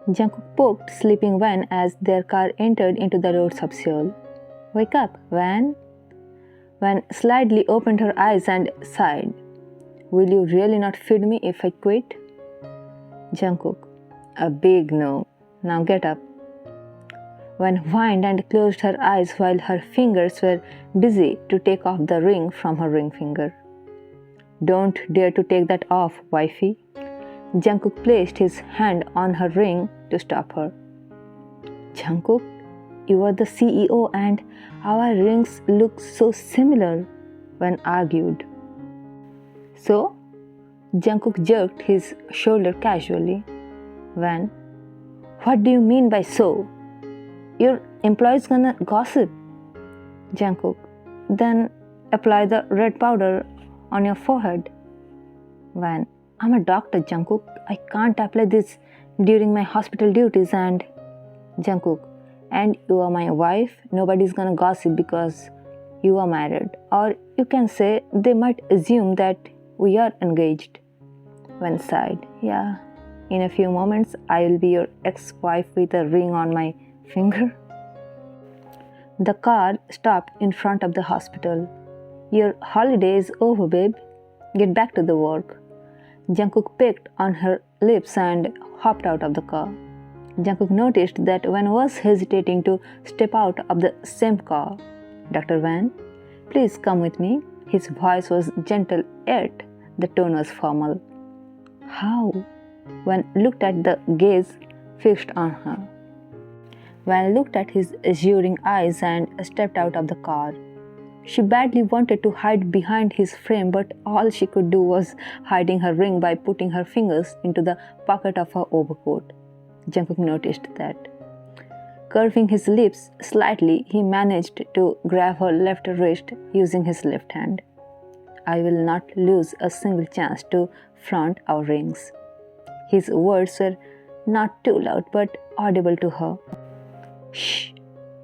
Jungkook poked sleeping Van as their car entered into the roads of Seoul. Wake up, Van. Van slightly opened her eyes and sighed. Will you really not feed me if I quit? Jungkook, a big no. Now get up. Van whined and closed her eyes while her fingers were busy to take off the ring from her ring finger. Don't dare to take that off, wifey. Jungkook placed his hand on her ring to stop her. Jungkook, you are the CEO and our rings look so similar, Van argued. So? Jungkook jerked his shoulder casually. Van, what do you mean by so? Your employee's gonna gossip. Jungkook, then apply the red powder on your forehead. Van, I'm a doctor, Jungkook. I can't apply this during my hospital duties. And Jungkook, and you are my wife. Nobody's gonna gossip because you are married. Or you can say they might assume that we are engaged. Van sighed. Yeah, in a few moments I will be your ex-wife with a ring on my finger. The car stopped in front of the hospital. Your holiday is over, babe. Get back to the work. Jungkook pecked on her lips and hopped out of the car. Jungkook noticed that Van was hesitating to step out of the same car. Dr. Van, please come with me. His voice was gentle, yet the tone was formal. How? Van looked at the gaze fixed on her. Van looked at his assuring eyes and stepped out of the car. She badly wanted to hide behind his frame, but all she could do was hiding her ring by putting her fingers into the pocket of her overcoat. Jungkook noticed that. Curving his lips slightly, he managed to grab her left wrist using his left hand. I will not lose a single chance to flaunt our rings. His words were not too loud but audible to her. Shh,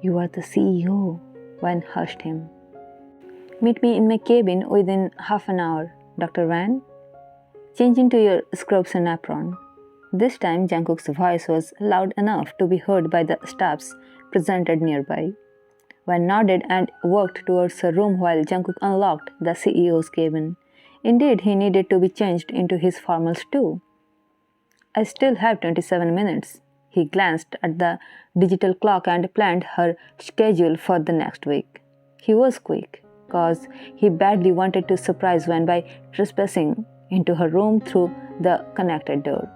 you are the CEO, Van hushed him. Meet me in my cabin within half an hour, Dr. Van. Change into your scrubs and apron. This time Jungkook's voice was loud enough to be heard by the staffs presented nearby. Van nodded and walked towards her room while Jungkook unlocked the CEO's cabin. Indeed, he needed to be changed into his formals too. I still have 27 minutes. He glanced at the digital clock and planned her schedule for the next week. He was quick, because he badly wanted to surprise Van by trespassing into her room through the connected door.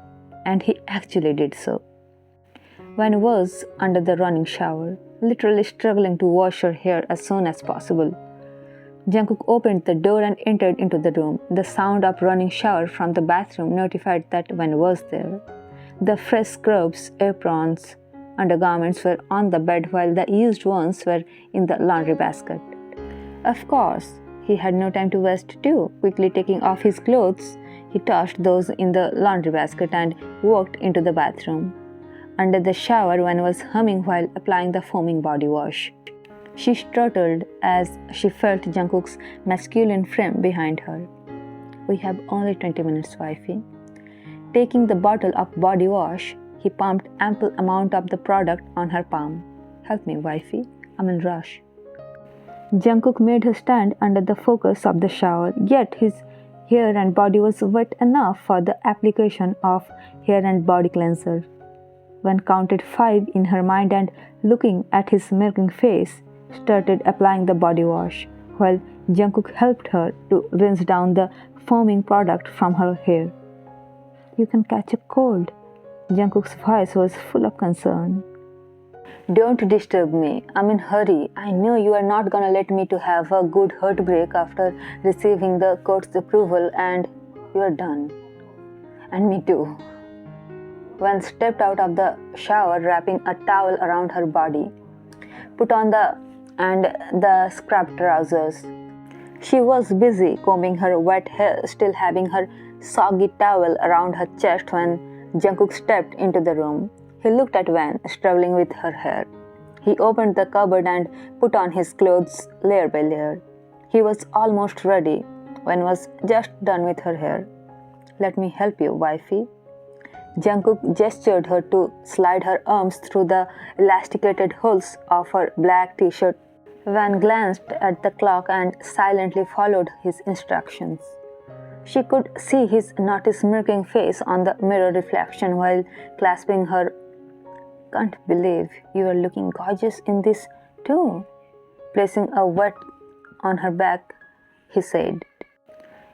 And he actually did so. Van was under the running shower, literally struggling to wash her hair as soon as possible. Jungkook opened the door and entered into the room. The sound of running shower from the bathroom notified that Van was there. The fresh scrubs, aprons, undergarments were on the bed while the used ones were in the laundry basket. Of course, he had no time to waste too. Quickly taking off his clothes, he tossed those in the laundry basket and walked into the bathroom. Under the shower, Van was humming while applying the foaming body wash. She struttled as she felt Jungkook's masculine frame behind her. We have only 20 minutes, wifey. Taking the bottle of body wash, he pumped ample amount of the product on her palm. Help me, wifey. I'm in rush. Jungkook made her stand under the focus of the shower, yet his hair and body was wet enough for the application of hair and body cleanser. Van counted 5 in her mind and, looking at his smirking face, started applying the body wash, while Jungkook helped her to rinse down the foaming product from her hair. You can catch a cold. Jungkook's voice was full of concern. Don't disturb me. I'm in a hurry. I know you are not gonna let me to have a good heartbreak after receiving the court's approval, and you are done. And me too. Van stepped out of the shower wrapping a towel around her body, put on the scrubbed trousers. She was busy combing her wet hair, still having her soggy towel around her chest when Jungkook stepped into the room. He looked at Van, struggling with her hair. He opened the cupboard and put on his clothes layer by layer. He was almost ready. Van was just done with her hair. Let me help you, wifey. Jungkook gestured her to slide her arms through the elasticated holes of her black t-shirt. Van glanced at the clock and silently followed his instructions. She could see his naughty smirking face on the mirror reflection while clasping her. "Can't believe you are looking gorgeous in this too." Placing a wet on her back, he said.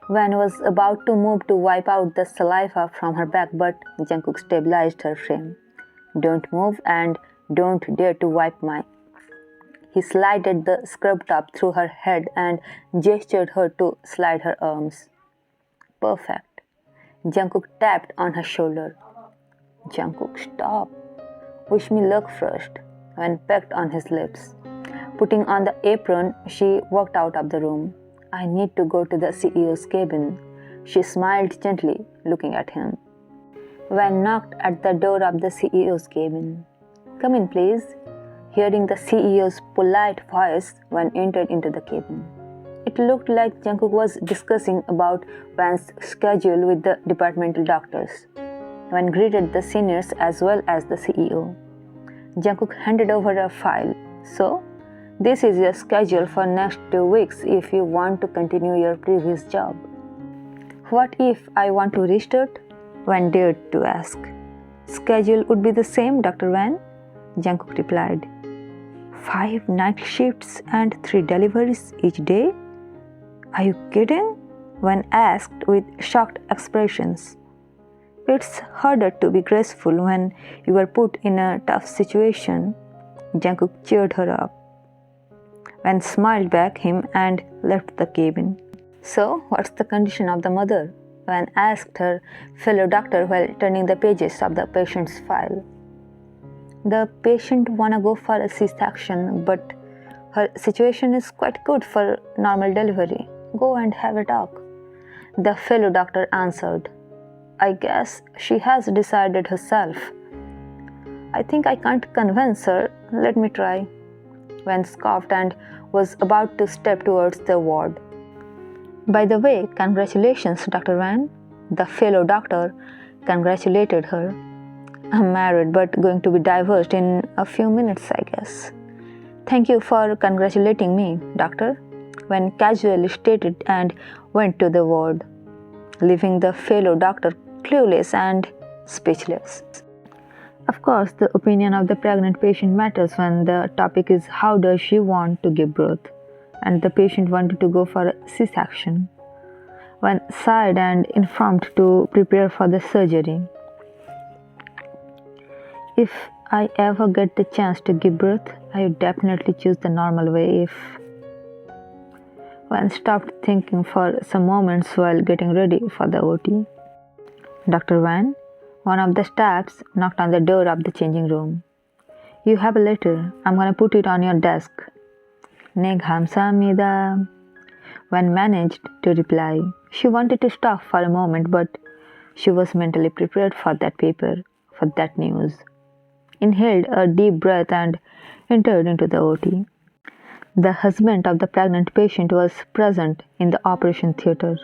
Van was about to move to wipe out the saliva from her back, but Jungkook stabilized her frame. "Don't move and don't dare to wipe my." He slided the scrub top through her head and gestured her to slide her arms. "Perfect." Jungkook tapped on her shoulder. "Jungkook, stop. Wish me luck first," Van pecked on his lips. Putting on the apron, she walked out of the room. "I need to go to the CEO's cabin." She smiled gently, looking at him. Van knocked at the door of the CEO's cabin. "Come in, please." Hearing the CEO's polite voice, Van entered into the cabin. It looked like Jungkook was discussing about Van's schedule with the departmental doctors. Van greeted the seniors as well as the CEO. Jungkook handed over a file. "So, this is your schedule for next 2 weeks if you want to continue your previous job." "What if I want to restart?" Van dared to ask. "Schedule would be the same, Dr. Van," Jungkook replied. 5 night shifts and 3 deliveries each day? Are you kidding?" Van asked with shocked expressions. "It's harder to be graceful when you are put in a tough situation." Jungkook cheered her up. Van smiled back him and left the cabin. "So, what's the condition of the mother?" Van asked her fellow doctor while turning the pages of the patient's file. "The patient wanna go for a C-section, but her situation is quite good for normal delivery. Go and have a talk," the fellow doctor answered. "I guess she has decided herself." "I think I can't convince her. Let me try." Van scoffed and was about to step towards the ward. "By the way, congratulations, Dr. Van," the fellow doctor congratulated her. "I'm married but going to be divorced in a few minutes, I guess." "Thank you for congratulating me, doctor," Van casually stated and went to the ward, leaving the fellow doctor clueless and speechless. Of course, the opinion of the pregnant patient matters when the topic is how does she want to give birth, and the patient wanted to go for a C-section. Van sighed and informed to prepare for the surgery. "If I ever get the chance to give birth, I would definitely choose the normal way if..." Van stopped thinking for some moments while getting ready for the OT. "Dr. Van," one of the staffs knocked on the door of the changing room. "You have a letter. I'm gonna put it on your desk." "네, 감사합니다," Van managed to reply. She wanted to stop for a moment, but she was mentally prepared for that paper, for that news. Inhaled a deep breath and entered into the OT. The husband of the pregnant patient was present in the operation theater,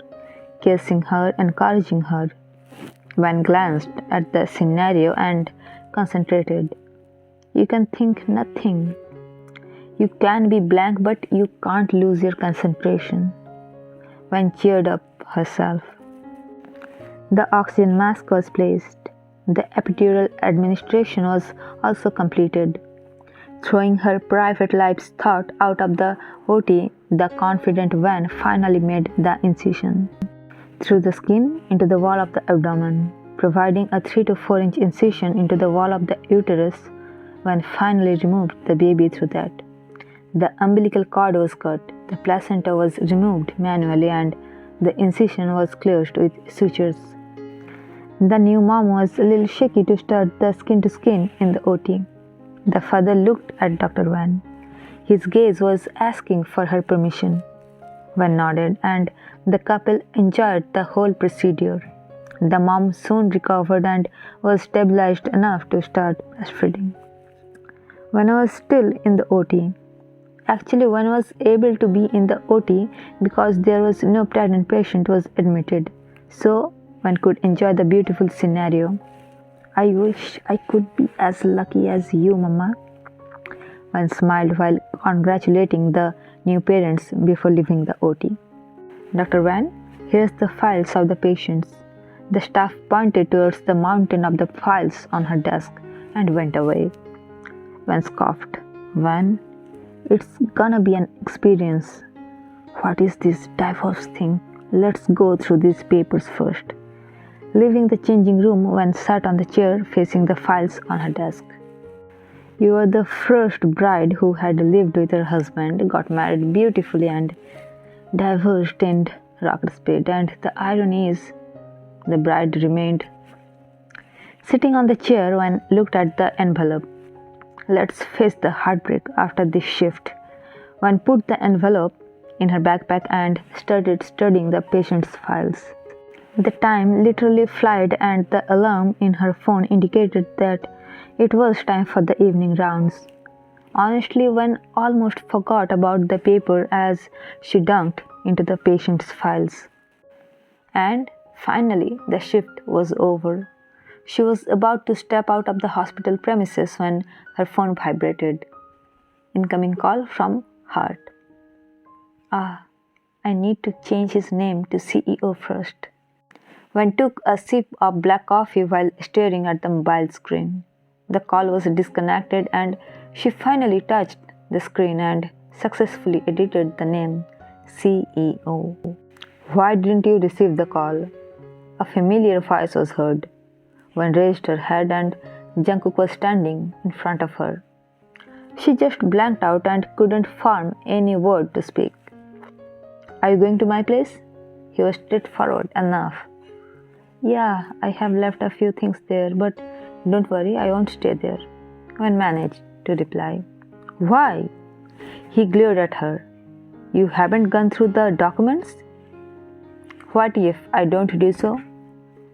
kissing her, encouraging her. Van glanced at the scenario and concentrated. "You can think nothing. You can be blank, but you can't lose your concentration." Van cheered up herself. The oxygen mask was placed. The epidural administration was also completed. Throwing her private life's thought out of the OT, the confident Van finally made the incision through the skin into the wall of the abdomen, providing a 3 to 4 inch incision into the wall of the uterus. Van finally removed the baby through that. The umbilical cord was cut, the placenta was removed manually, and the incision was closed with sutures. The new mom was a little shaky to start the skin to skin in the OT. The father looked at Dr. Van. His gaze was asking for her permission. Van nodded, and the couple enjoyed the whole procedure. The mom soon recovered and was stabilized enough to start breastfeeding. Van was still in the OT. Actually, Van was able to be in the OT because there was no pregnant patient was admitted, so Van could enjoy the beautiful scenario. I wish I could be as lucky as you, Mama. Van smiled while congratulating the new parents before leaving the OT. Dr. Van, here's the files of the patients. The staff pointed towards the mountain of the files on her desk and went away. Van scoffed. Van, it's gonna be an experience. What is this divorce thing? Let's go through these papers first. Leaving the changing room, Van sat on the chair facing the files on her desk. You were the first bride who had lived with her husband, got married beautifully, and divorced in rocket speed. And the irony is, the bride remained. Sitting on the chair, Van looked at the envelope. Let's face the heartbreak after this shift. Van put the envelope in her backpack and started studying the patient's files. The time literally flied, and the alarm in her phone indicated that it was time for the evening rounds. Honestly, Van almost forgot about the paper as she dunked into the patient's files. And finally, the shift was over. She was about to step out of the hospital premises when her phone vibrated. Incoming call from Hart. I need to change his name to CEO first. Van took a sip of black coffee while staring at the mobile screen. The call was disconnected and she finally touched the screen and successfully edited the name CEO. Why didn't you receive the call? A familiar voice was heard. Van raised her head and Jungkook was standing in front of her. She just blanked out and couldn't form any word to speak. Are you going to my place? He was straightforward enough. Yeah, I have left a few things there, but don't worry, I won't stay there. Van managed to reply. Why? He glared at her. You haven't gone through the documents? What if I don't do so?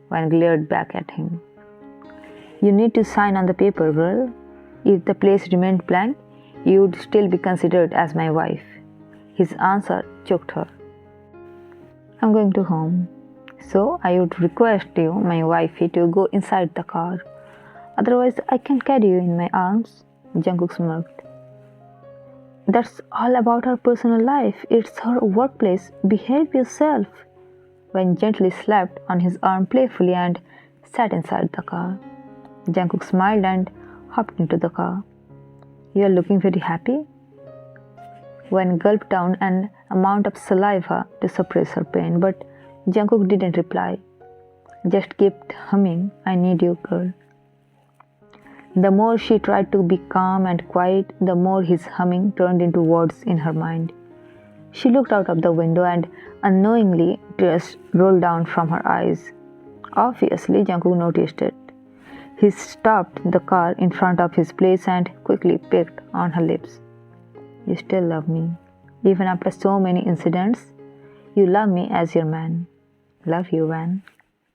Van glared back at him. You need to sign on the paper, girl. If the place remained blank, you would still be considered as my wife. His answer choked her. I'm going to home. So I would request you, my wifey, to go inside the car. Otherwise, I can carry you in my arms. Jungkook smirked. That's all about her personal life. It's her workplace. Behave yourself. Van gently slapped on his arm playfully and sat inside the car. Jungkook smiled and hopped into the car. You are looking very happy? Van gulped down an amount of saliva to suppress her pain, but Jungkook didn't reply. Just kept humming, I need you, girl. The more she tried to be calm and quiet, the more his humming turned into words in her mind. She looked out of the window and unknowingly tears rolled down from her eyes. Obviously, Jungkook noticed it. He stopped the car in front of his place and quickly pecked on her lips. You still love me. Even after so many incidents, you love me as your man. Love you, Van.